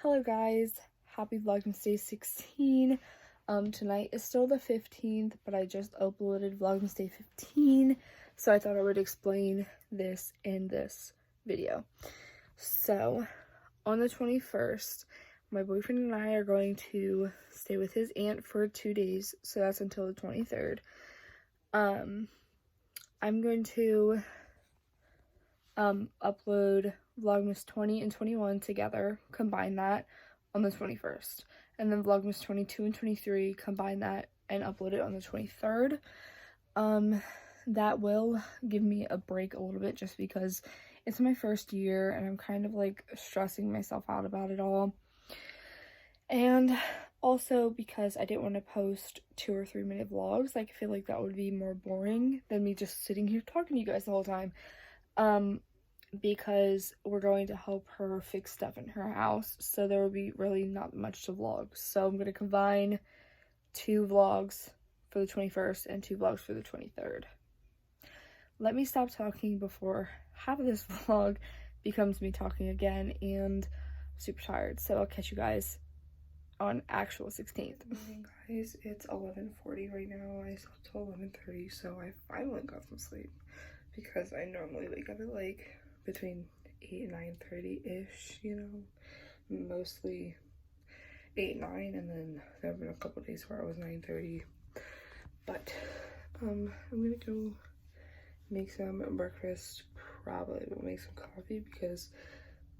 Hello guys, happy Vlogmas Day 16. Tonight is still the 15th, but I just uploaded Vlogmas Day 15, so I thought I would explain this in this video. So, on the 21st, my boyfriend and I are going to stay with his aunt for 2 days, so that's until the 23rd. I'm going to upload Vlogmas 20 and 21 together, combine that on the 21st, and then Vlogmas 22 and 23, combine that and upload it on the 23rd. That will give me a break a little bit just because it's my first year and I'm kind of like stressing myself out about it all, and also because I didn't want to post 2 or 3 minute vlogs. Like, I feel like that would be more boring than me just sitting here talking to you guys the whole time. Because we're going to help her fix stuff in her house, so there will be really not much to vlog. So I'm going to combine 2 vlogs for the 21st and 2 vlogs for the 23rd. Let me stop talking before half of this vlog becomes me talking again, and I'm super tired. So I'll catch you guys on actual 16th. Morning, guys, it's 11:40 right now. I slept till 11:30, so I finally got some sleep because I normally wake up at like between 8 and 9:30-ish, you know, mostly 8, 9, and then there have been a couple days where I was 9:30. But I'm gonna go make some breakfast. Probably will make some coffee because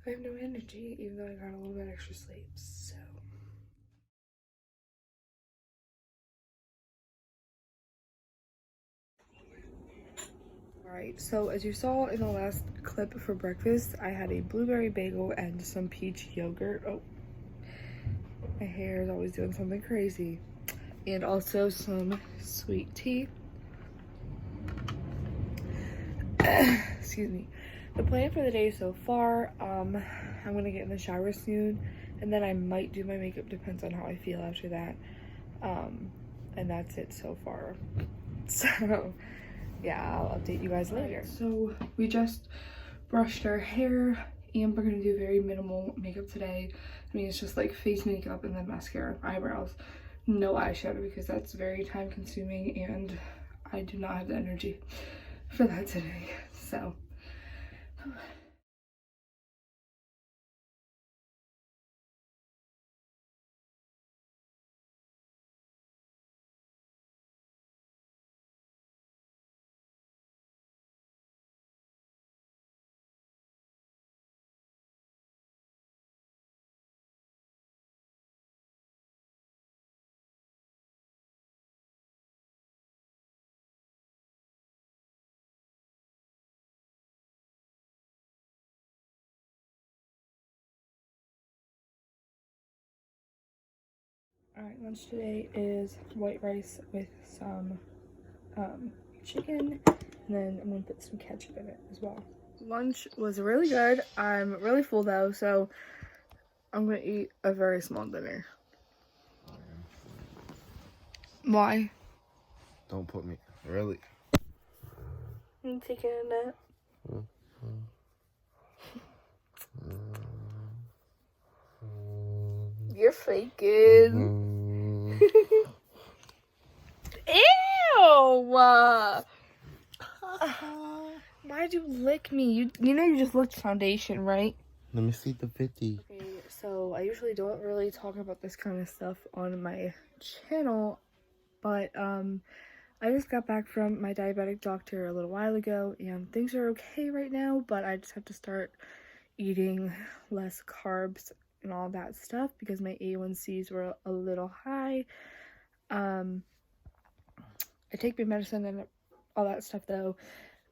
I have no energy, even though I got a little bit extra sleep. So alright, so as you saw in the last clip for breakfast, I had a blueberry bagel and some peach yogurt. Oh, my hair is always doing something crazy. And also some sweet tea. Excuse me. The plan for the day so far, I'm gonna get in the shower soon, and then I might do my makeup, depends on how I feel after that. And that's it so far. So yeah, I'll update you guys later. So we just brushed our hair, and we're gonna do very minimal makeup today. I mean, it's just like face makeup and then mascara, eyebrows, no eyeshadow, because that's very time consuming and I do not have the energy for that today. So alright, lunch today is white rice with some chicken, and then I'm gonna put some ketchup in it as well. Lunch was really good. I'm really full though, so I'm gonna eat a very small dinner. Why? Don't put me, really? I'm taking a nap. You're faking. Ew! Why'd you lick me? You know you just licked foundation, right? Let me see the 50. Okay, so I usually don't really talk about this kind of stuff on my channel, but I just got back from my diabetic doctor a little while ago, and things are okay right now, but I just have to start eating less carbs and all that stuff because my A1Cs were a little high. I take my medicine and all that stuff though.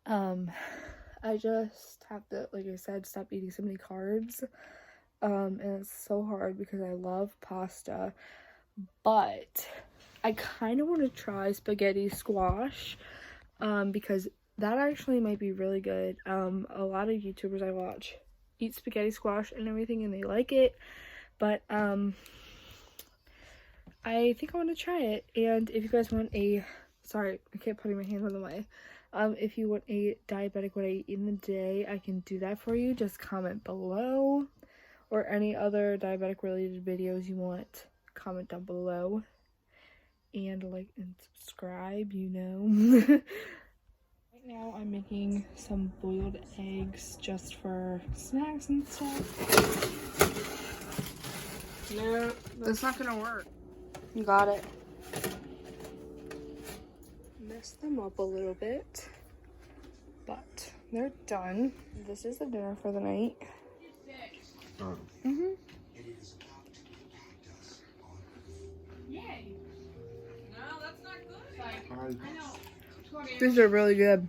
I just have to, like I said, stop eating so many carbs. And it's so hard because I love pasta, but I kind of want to try spaghetti squash, because that actually might be really good. A lot of YouTubers I watch eat spaghetti squash and everything and they like it, but I think I want to try it. And if you guys want sorry, I kept putting my hand on the way. If you want a diabetic what I eat in the day, I can do that for you. Just comment below. or any other diabetic related videos you want, comment down below. And like and subscribe, you know. Right now I'm making some boiled eggs just for snacks and stuff. No, that's not gonna work. You got it. Messed them up a little bit, but they're done. This is the dinner for the night. Mm-hmm. Yay. No, that's not good. I know. These are really good.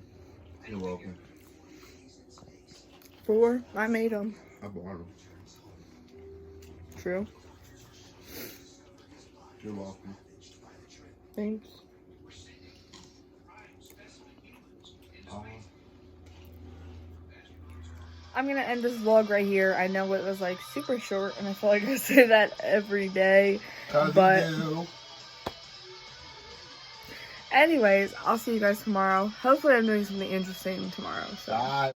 You're welcome. I made them. I bought them. True. You're welcome. Thanks. I'm gonna end this vlog right here. I know it was like super short and I feel like I say that every day. But anyways, I'll see you guys tomorrow. Hopefully I'm doing something interesting tomorrow. So. Bye.